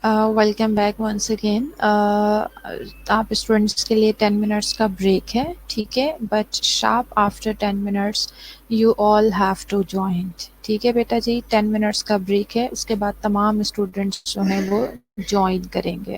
Welcome back once again. آپ students کے لیے 10 منٹس کا بریک ہے, ٹھیک ہے, but sharp after 10 minutes you all have to join. ٹھیک ہے بیٹا جی, 10 منٹس کا بریک ہے, اس کے بعد تمام اسٹوڈنٹس جو ہیں وہ جوائن کریں گے.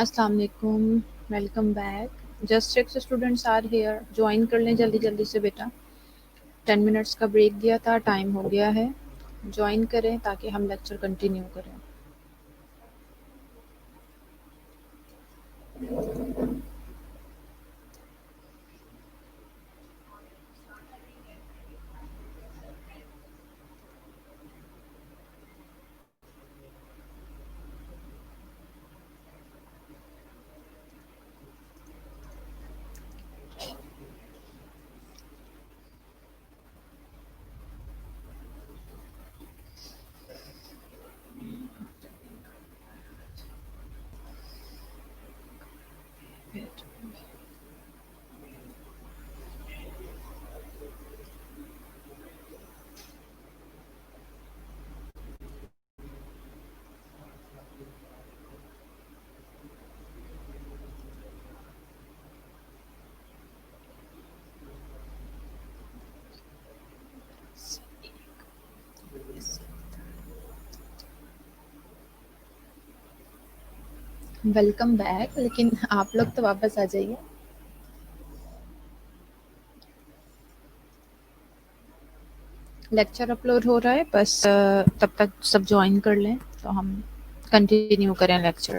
السلام علیکم. Welcome back. Just 6 students are here. Join کر لیں جلدی جلدی سے بیٹا. 10 منٹس کا بریک دیا تھا, ٹائم ہو گیا ہے. جوائن کریں تاکہ ہم لیکچر کنٹینیو کریں. Welcome back. لیکن آپ لوگ تو واپس آ جائیے. لیکچر اپلوڈ ہو رہا ہے, بس تب تک سب جوائن کر لیں تو ہم کنٹینیو کریں lecture.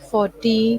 40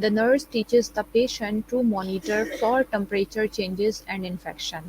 The nurse teaches the patient to monitor for temperature changes and infection.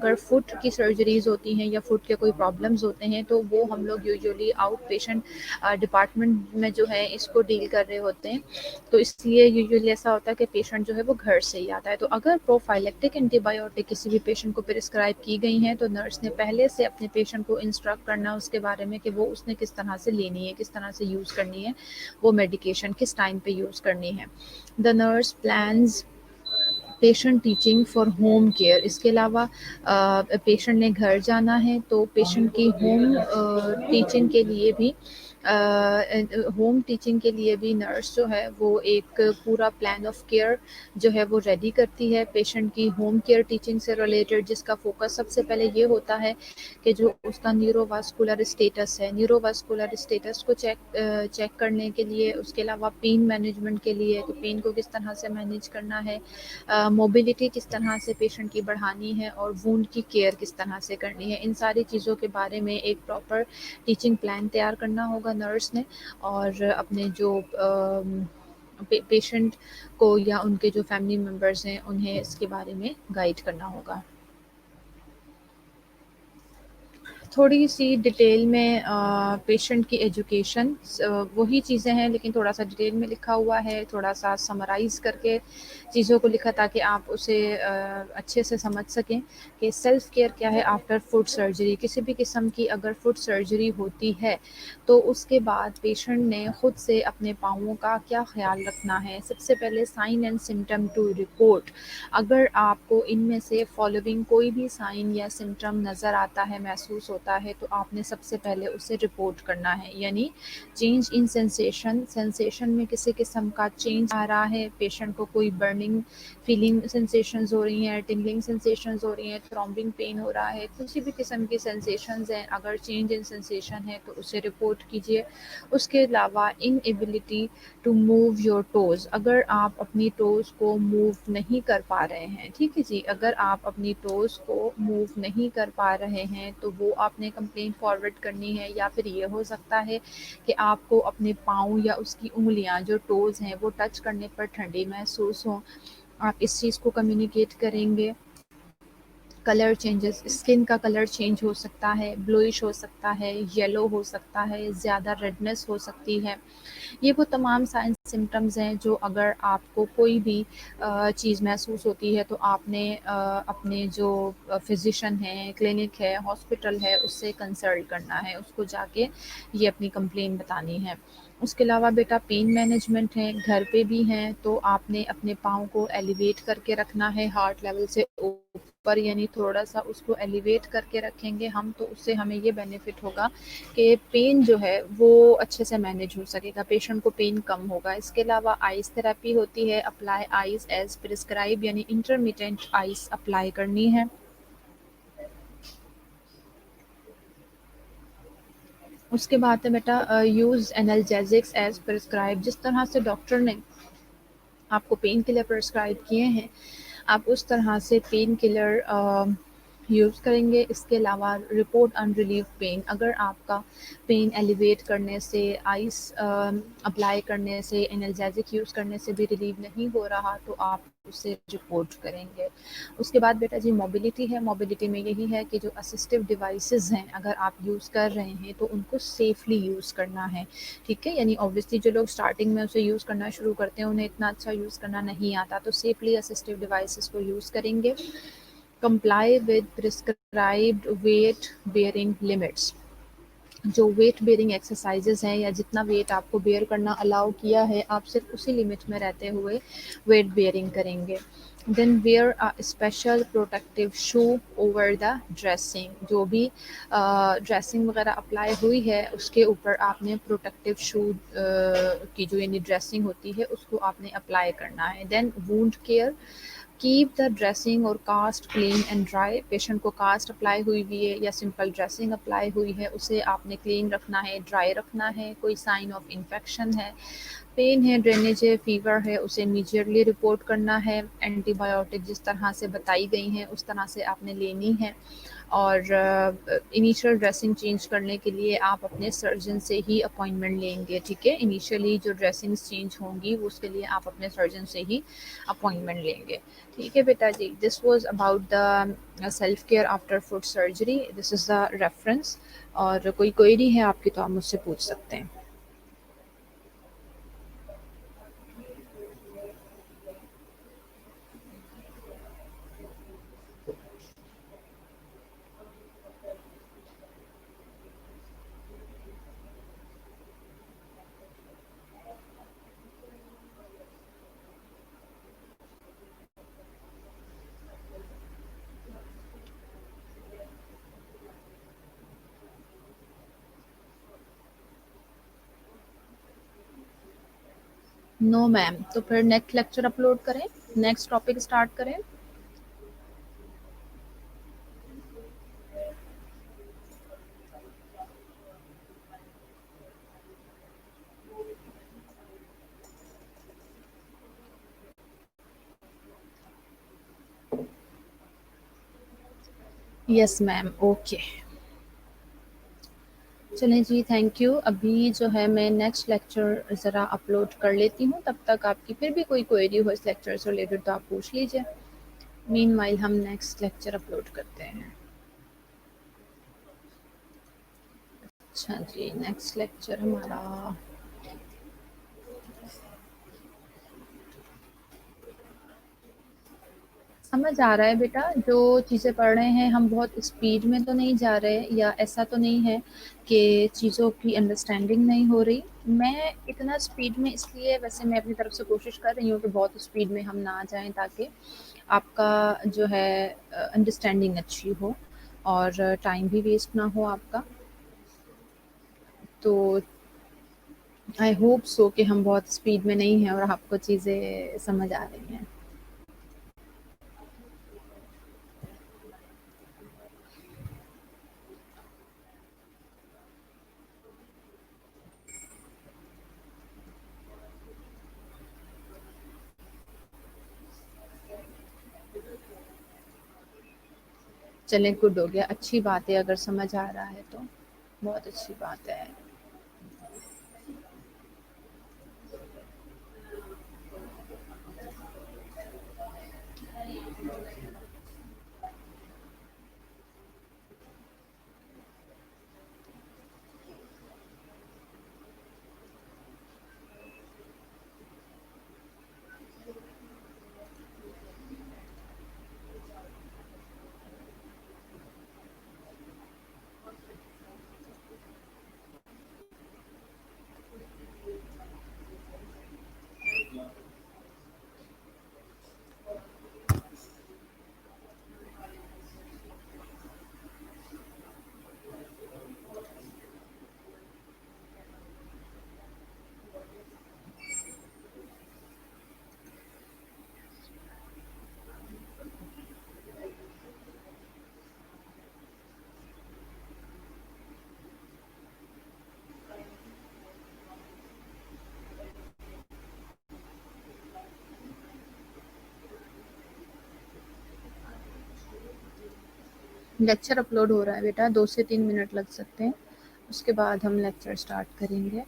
اگر فٹ کی سرجریز ہوتی ہیں یا فٹ کے کوئی پرابلمز ہوتے ہیں تو وہ ہم لوگ یوزلی آؤٹ پیشنٹ ڈپارٹمنٹ میں جو ہے اس کو ڈیل کر رہے ہوتے ہیں. تو اس لیے یوزلی ایسا ہوتا ہے کہ پیشنٹ جو ہے وہ گھر سے ہی آتا ہے. تو اگر پروفائلیکٹک اینٹی بایوٹک کسی بھی پیشنٹ کو پرسکرائب کی گئی ہیں تو نرس نے پہلے سے اپنے پیشنٹ کو انسٹرکٹ کرنا اس کے بارے میں کہ وہ اس نے کس طرح سے لینی ہے, کس طرح سے یوز کرنی ہے, وہ میڈیکیشن کس ٹائم پہ یوز کرنی ہے. The nurse plans patient teaching for home care. اس کے علاوہ پیشنٹ نے گھر جانا ہے تو پیشنٹ کی ہوم ٹیچنگ کے لیے بھی نرس جو ہے وہ ایک پورا پلان آف کیئر جو ہے وہ ریڈی کرتی ہے پیشنٹ کی ہوم کیئر ٹیچنگ سے ریلیٹڈ, جس کا فوکس سب سے پہلے یہ ہوتا ہے کہ جو اس کا نیورو واسکولر اسٹیٹس ہے, نیورو واسکولر اسٹیٹس کو چیک کرنے کے لیے, اس کے علاوہ پین مینجمنٹ کے لیے کہ پین کو کس طرح سے مینیج کرنا ہے, موبلٹی کس طرح سے پیشنٹ کی بڑھانی ہے, اور وونڈ کی کیئر کس طرح سے کرنی ہے. ان ساری چیزوں کے بارے میں ایک پراپر ٹیچنگ پلان تیار کرنا ہوگا نرس نے, اور اپنے جو پیشنٹ کو یا ان کے جو فیملی ممبرز ہیں انہیں اس کے بارے میں گائیڈ کرنا ہوگا. تھوڑی سی ڈیٹیل میں پیشنٹ کی ایجوکیشن وہی چیزیں ہیں لیکن تھوڑا سا ڈیٹیل میں لکھا ہوا ہے, تھوڑا سا سمرائز کر کے چیزوں کو لکھا تاکہ آپ اسے اچھے سے سمجھ سکیں کہ سیلف کیئر کیا ہے آفٹر فوٹ سرجری. کسی بھی قسم کی اگر فوٹ سرجری ہوتی ہے تو اس کے بعد پیشنٹ نے خود سے اپنے پاؤں کا کیا خیال رکھنا ہے. سب سے پہلے sign and symptom to report. اگر آپ کو ان میں سے فالوونگ کوئی بھی سائن یا سمٹم نظر آتا ہے, محسوس ہوتا ہے, تو آپ نے سب سے پہلے اسے رپورٹ کرنا ہے. یعنی چینج ان سینسیشن میں کسی قسم کا چینج آ رہا ہے, پیشنٹ کو کوئی برننگ فیلنگ سینسیشنز ہو رہی ہیں, ٹنگلنگ سینسیشنز ہو رہی ہیں, تھرومبنگ پین ہو رہا ہے, کسی بھی قسم کی سینسیشنز ہیں, اگر چینج ان سینسیشن ہے تو اسے رپورٹ کیجیے. اس کے علاوہ inability to move your toes. اگر آپ اپنی ٹوز کو موو نہیں کر پا رہے ہیں, ٹھیک ہے جی, اگر آپ اپنی ٹوز کو موو نہیں کر پا رہے ہیں تو وہ آپ نے کمپلین فارورڈ کرنی ہے. یا پھر یہ ہو سکتا ہے کہ آپ کو اپنے پاؤں یا اس کی انگلیاں جو ٹوز ہیں وہ ٹچ کرنے پر ٹھنڈی محسوس ہوں, آپ اس چیز کو کمیونیکیٹ کریں گے. کلر چینجز, اسکن کا کلر چینج ہو سکتا ہے, بلوئش ہو سکتا ہے, یلو ہو سکتا ہے, زیادہ ریڈنس ہو سکتی ہے. یہ وہ تمام سائن سمٹمز ہیں جو اگر آپ کو کوئی بھی چیز محسوس ہوتی ہے تو آپ نے اپنے جو فزیشین ہیں, کلینک ہے, ہاسپٹل ہے, اس سے کنسلٹ کرنا ہے, اس کو جا کے یہ اپنی کمپلین بتانی ہے. اس کے علاوہ بیٹا پین مینجمنٹ ہے, گھر پہ بھی ہیں تو آپ نے اپنے پاؤں کو ایلیویٹ کر کے رکھنا ہے ہارٹ لیول سے اوپر, یعنی تھوڑا سا اس کو ایلیویٹ کر کے رکھیں گے ہم تو اس سے ہمیں یہ بینیفٹ ہوگا کہ پین جو ہے وہ اچھے سے مینیج ہو سکے گا, پیشنٹ کو پین کم ہوگا. اس کے علاوہ آئز تھراپی ہوتی ہے, اپلائی آئز ایز پرسکرائب, یعنی انٹرمیٹنٹ آئز اپلائی کرنی ہے. اس کے بعد ہے بیٹا یوز انالجیزکس ایز پرسکرائب. جس طرح سے ڈاکٹر نے آپ کو پین کلر پرسکرائب کیے ہیں آپ اس طرح سے پین کلر یوز کریں گے. اس کے علاوہ رپورٹ ان ریلیف پین. اگر آپ کا پین ایلیویٹ کرنے سے, آئس اپلائی کرنے سے, انالجیزک یوز کرنے سے بھی ریلیو نہیں ہو رہا تو آپ اسے رپورٹ کریں گے. اس کے بعد بیٹا جی موبلٹی ہے. موبلٹی میں یہی ہے کہ جو اسسٹیو ڈیوائسز ہیں اگر آپ یوز کر رہے ہیں تو ان کو سیفلی یوز کرنا ہے, ٹھیک ہے. یعنی اوبویسلی جو لوگ اسٹارٹنگ میں اسے یوز کرنا شروع کرتے ہیں انہیں اتنا اچھا یوز کرنا نہیں آتا, تو سیفلی اسسٹیو ڈیوائسز کو یوز کریں گے. Comply with prescribed weight bearing limits. جو ویٹ بیئرنگ ایکسرسائزز ہیں یا جتنا ویٹ آپ کو بیئر کرنا الاؤ کیا ہے آپ صرف اسی لمٹ میں رہتے ہوئے ویٹ بیئرنگ کریں گے. Then wear special protective shoe over the dressing. جو بھی ڈریسنگ وغیرہ اپلائی ہوئی ہے اس کے اوپر آپ نے پروٹیکٹیو شو کی جو یعنی ڈریسنگ ہوتی ہے اس کو آپ نے اپلائی کرنا ہے. Then wound care. Keep the dressing اور cast clean and dry. Patient کو کاسٹ اپلائی ہوئی بھی ہے یا سمپل ڈریسنگ اپلائی ہوئی ہے اسے آپ نے کلین رکھنا ہے, ڈرائی رکھنا ہے. کوئی سائن آف انفیکشن ہے پین ہے، ڈرینیج ہے، فیور ہے، اسے امیجیٹلی رپورٹ کرنا ہے. اینٹی بایوٹک جس طرح سے بتائی گئی ہیں اس طرح سے آپ نے لینی ہے. اور انیشیل ڈریسنگ چینج کرنے کے لیے آپ اپنے سرجن سے ہی اپوائنٹمنٹ لیں گے. ٹھیک ہے، انیشیلی جو ڈریسنگس چینج ہوں گی اس کے لیے آپ اپنے سرجن سے ہی اپوائنٹمنٹ لیں گے. ٹھیک ہے بیٹا جی. This was about the self care after foot surgery. This is the reference. اور کوئی کوئری ہے آپ کی تو آپ مجھ سے پوچھ سکتے ہیں. نو میم. تو پھر نیکسٹ لیکچر اپلوڈ کریں، نیکسٹ ٹاپک اسٹارٹ کریں. یس میم. اوکے. چلیں جی، تھینک یو. ابھی جو ہے میں نیکسٹ لیکچر ذرا اپلوڈ کر لیتی ہوں. تب تک آپ کی پھر بھی کوئی کوئری ہو اس لیکچر سے ریلیٹڈ تو آپ پوچھ لیجیے. مین وائل ہم نیکسٹ لیکچر اپلوڈ کرتے ہیں. اچھا جی، نیکسٹ لیکچر ہمارا سمجھ آ رہا ہے بیٹا. جو چیزیں پڑھ رہے ہیں ہم بہت اسپیڈ میں تو نہیں جا رہے، یا ایسا تو نہیں ہے کہ چیزوں کی انڈرسٹینڈنگ نہیں ہو رہی. میں اتنا اسپیڈ میں اس لیے ویسے میں اپنی طرف سے کوشش کر رہی ہوں کہ بہت اسپیڈ میں ہم نہ جائیں تاکہ آپ کا جو ہے انڈرسٹینڈنگ اچھی ہو اور ٹائم بھی ویسٹ نہ ہو آپ کا. تو آئی ہوپ سو کہ ہم بہت اسپیڈ میں نہیں ہیں اور آپ کو چیزیں سمجھ آ رہی ہیں. چلیں، گڈ ہو گیا. اچھی بات ہے اگر سمجھ آ رہا ہے تو بہت اچھی بات ہے. لیکچر اپلوڈ ہو رہا ہے بیٹا، 2 سے 3 منٹ لگ سکتے ہیں. اس کے بعد ہم لیکچر اسٹارٹ کریں گے.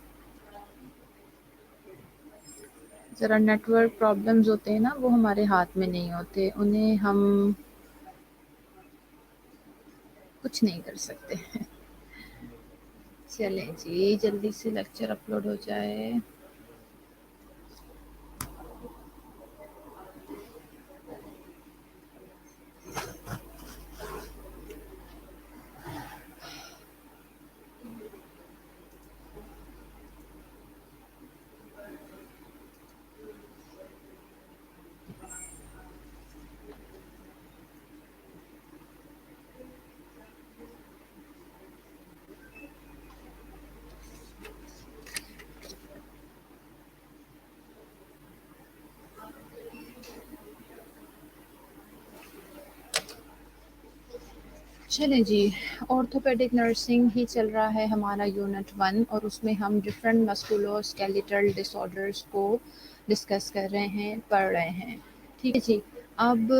ذرا نیٹ ورک پرابلمز ہوتے ہیں نا، وہ ہمارے ہاتھ میں نہیں ہوتے، انہیں ہم کچھ نہیں کر سکتے. چلیں جی، جلدی سے لیکچر اپلوڈ ہو جائے. چلیں جی، آرتھوپیڈک نرسنگ ہی چل رہا ہے ہمارا یونٹ 1، اور اس میں ہم ڈفرینٹ مسکولو اسکیلیٹل ڈس آرڈرس کو ڈسکس کر رہے ہیں، پڑھ رہے ہیں، ٹھیک ہے جی۔ اب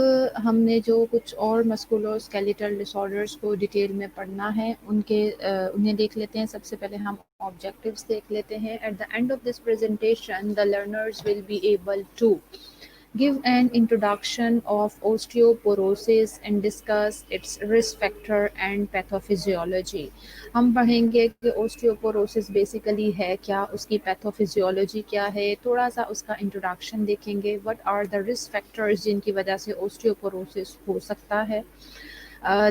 ہم نے جو کچھ اور مسکولو اسکیلیٹل ڈس آرڈرس کو ڈیٹیل میں پڑھنا ہے انہیں دیکھ لیتے ہیں۔ سب سے پہلے ہم آبجیکٹیوز دیکھ لیتے ہیں۔ At the end of this presentation the learners will be able to give an introduction of osteoporosis and discuss its risk factor and pathophysiology۔ ہم پڑھیں گے کہ اوسٹیوپوروسس بیسیکلی ہے کیا، اس کی پیتھوفیزیولوجی کیا ہے، تھوڑا سا اس کا انٹروڈکشن دیکھیں گے، what are the risk factors جن کی وجہ سے اوسٹیوپوروسس ہو سکتا ہے۔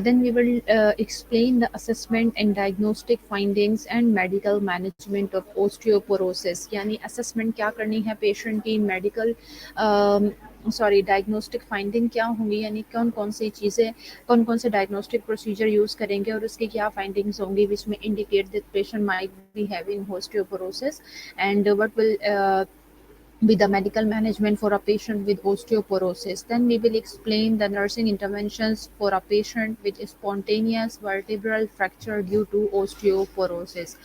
Then we will explain the assessment and diagnostic findings and medical management of osteoporosis، یعنی assessment کیا کرنی ہے پیشنٹ کی، میڈیکل ڈائگنوسٹک فائنڈنگ کیا ہوں گی، یعنی کون کون سی چیزیں، کون کون سے ڈائگنوسٹک پروسیجر یوز کریں گے اور اس کی کیا فائنڈنگز ہوں گی which may indicate that patient might be having osteoporosis، and what will be the medical management for a patient with osteoporosis. Then we will explain the nursing interventions for a patient with spontaneous vertebral fracture due to osteoporosis۔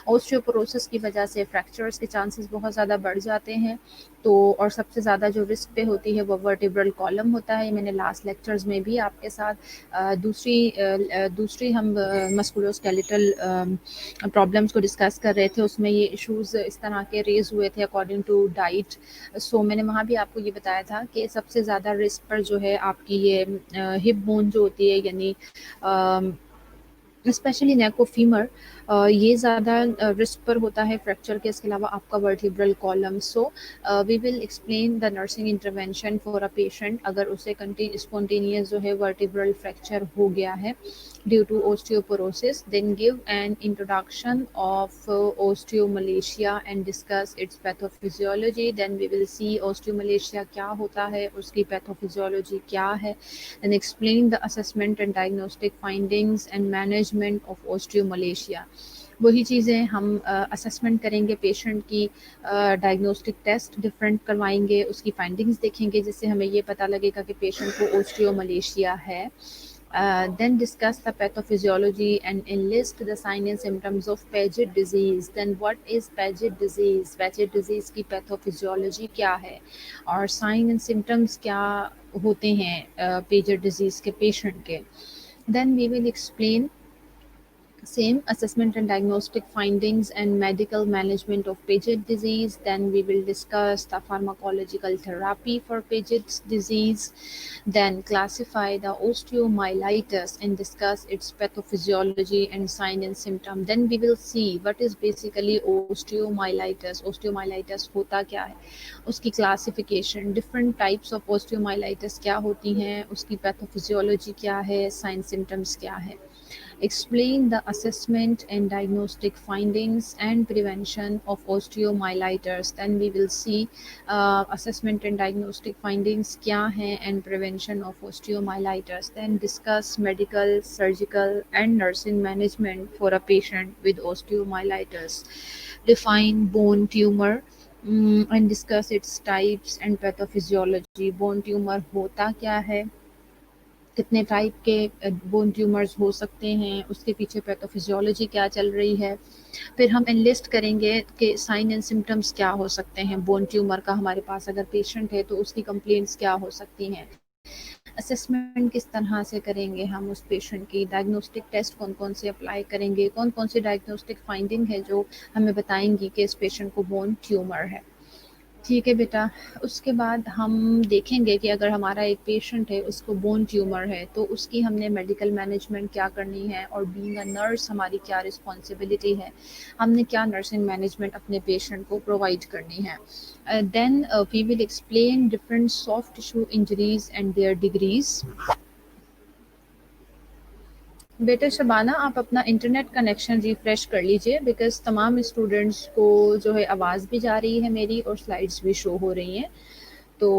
Osteoporosis کی وجہ سے fractures کے chances بہت زیادہ بڑھ جاتے ہیں، تو اور سب سے زیادہ جو رسک پہ ہوتی ہے وہ vertebral column ہوتا ہے۔ میں نے لاسٹ لیکچرز میں بھی آپ کے ساتھ دوسری ہم مسکولوسکیلیٹل پرابلمس کو ڈسکس کر رہے تھے، اس میں یہ ایشوز اس طرح کے ریز ہوئے تھے اکارڈنگ ٹو ڈائٹ۔ سو میں نے وہاں بھی آپ کو یہ بتایا تھا کہ سب سے زیادہ رسک پر جو ہے آپ کی یہ ہپ بون جو ہوتی ہے، یعنی اسپیشلی نیک و فیمر، یہ زیادہ رسک پر ہوتا ہے فریکچر کے، اس کے علاوہ آپ کا vertebral column. So we will explain the nursing intervention for a patient اگر اسے اسپونٹینیس جو ہے ورٹیبرل فریکچر ہو گیا ہے due to osteoporosis, then give an introduction of osteomalacia and discuss its pathophysiology. Then we will see osteomalacia کیا ہوتا ہے، اس کی پیتھوفیزیولوجی کیا ہے، and explain the assessment and diagnostic findings and management of osteomalacia۔ وہی چیزیں ہم اسسمنٹ کریں گے پیشنٹ کی، ڈائگنوسٹک ٹیسٹ ڈفرینٹ کروائیں گے، اس کی فائنڈنگز دیکھیں گے جس سے ہمیں یہ پتہ لگے گا کہ پیشنٹ کو اوسٹیوملیشیا ہے۔ Then discuss the pathophysiology and enlist the signs and symptoms of Paget disease۔ Then what is Paget disease؟ Paget disease کی pathophysiology کیا ہے اور signs and symptoms کیا ہوتے ہیں Paget disease کے پیشنٹ کے۔ Then we will explain same assessment and diagnostic findings and medical management of Paget disease. Then we will discuss the pharmacological therapy for Paget disease. Then classify the osteomyelitis and discuss its pathophysiology and sign and symptom. Then we will see what is basically osteomyelitis. Osteomyelitis ہوتا کیا ہے، اس کی classification، different types of osteomyelitis کیا ہوتی ہیں، اس کی pathophysiology کیا ہے، sign symptoms کیا ہے۔ Explain the assessment and diagnostic findings and prevention of osteomyelitis۔ Then we will see assessment and diagnostic findings kya hai and prevention of osteomyelitis. Then discuss medical, surgical and nursing management for a patient with osteomyelitis. Define bone tumor and discuss its types and pathophysiology۔ Bone tumor ہوتا کیا ہے، کتنے type کے bone tumours ہو سکتے ہیں، اس کے پیچھے پیتھوفیزیولوجی کیا چل رہی ہے۔ پھر ہم انلسٹ کریں گے کہ سائن اینڈ سمٹمز کیا ہو سکتے ہیں بون ٹیومر کا، ہمارے پاس اگر پیشنٹ ہے تو اس کی کمپلینٹس کیا ہو سکتی ہیں، اسسمنٹ کس طرح سے کریں گے ہم اس پیشنٹ کی، ڈائگنوسٹک ٹیسٹ کون کون سے اپلائی کریں گے، کون کون سی ڈائگنوسٹک فائنڈنگ ہے جو ہمیں بتائیں گی کہ اس پیشنٹ کو بون ٹیومر ہے۔ ٹھیک ہے بیٹا، اس کے بعد ہم دیکھیں گے کہ اگر ہمارا ایک پیشنٹ ہے اس کو بون ٹیومر ہے تو اس کی ہم نے میڈیکل مینجمنٹ کیا کرنی ہے، اور بینگ اے نرس ہماری کیا رسپانسبلٹی ہے، ہم نے کیا نرسنگ مینجمنٹ اپنے پیشنٹ کو پرووائڈ کرنی ہے۔ Then we will explain different soft tissue injuries and their degrees. بیٹا شبانہ آپ اپنا انٹرنیٹ کنیکشن ریفریش کر لیجئے، بیکاز تمام اسٹوڈنٹس کو جو ہے آواز بھی جا رہی ہے میری اور سلائڈس بھی شو ہو رہی ہیں، تو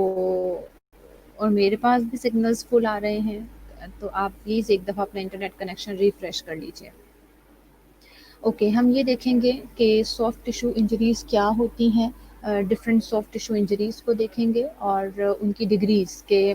اور میرے پاس بھی سگنلز فل آ رہے ہیں، تو آپ پلیز ایک دفعہ اپنا انٹرنیٹ کنیکشن ریفریش کر لیجئے۔ اوکے، ہم یہ دیکھیں گے کہ سافٹ ٹیشو انجریز کیا ہوتی ہیں، ڈفرینٹ سافٹ ٹیشو انجریز کو دیکھیں گے اور ان کی ڈگریز کے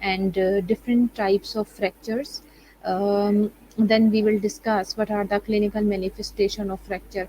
and different types of fractures. Then we will discuss what are the clinical manifestation of fracture.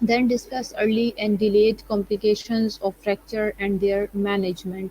Then discuss early and delayed complications of fracture and their management.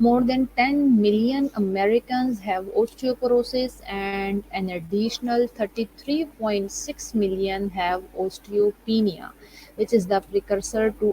More than 10 million Americans have osteoporosis and an additional 33.6 million have osteopenia, which is the precursor to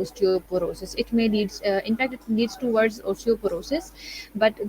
osteoporosis. It may leads, in fact it leads towards osteoporosis, but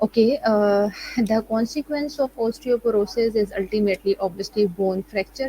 Okay, the consequence of osteoporosis is ultimately obviously bone fracture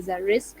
is a risk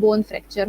bone fracture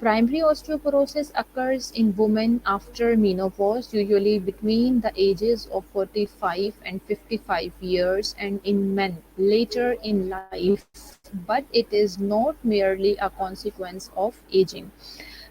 Primary osteoporosis occurs in women after menopause, usually between the ages of 45 and 55 years, and in men later in life, but it is not merely a consequence of aging.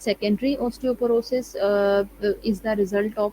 Secondary osteoporosis is the result of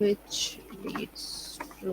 Which leads to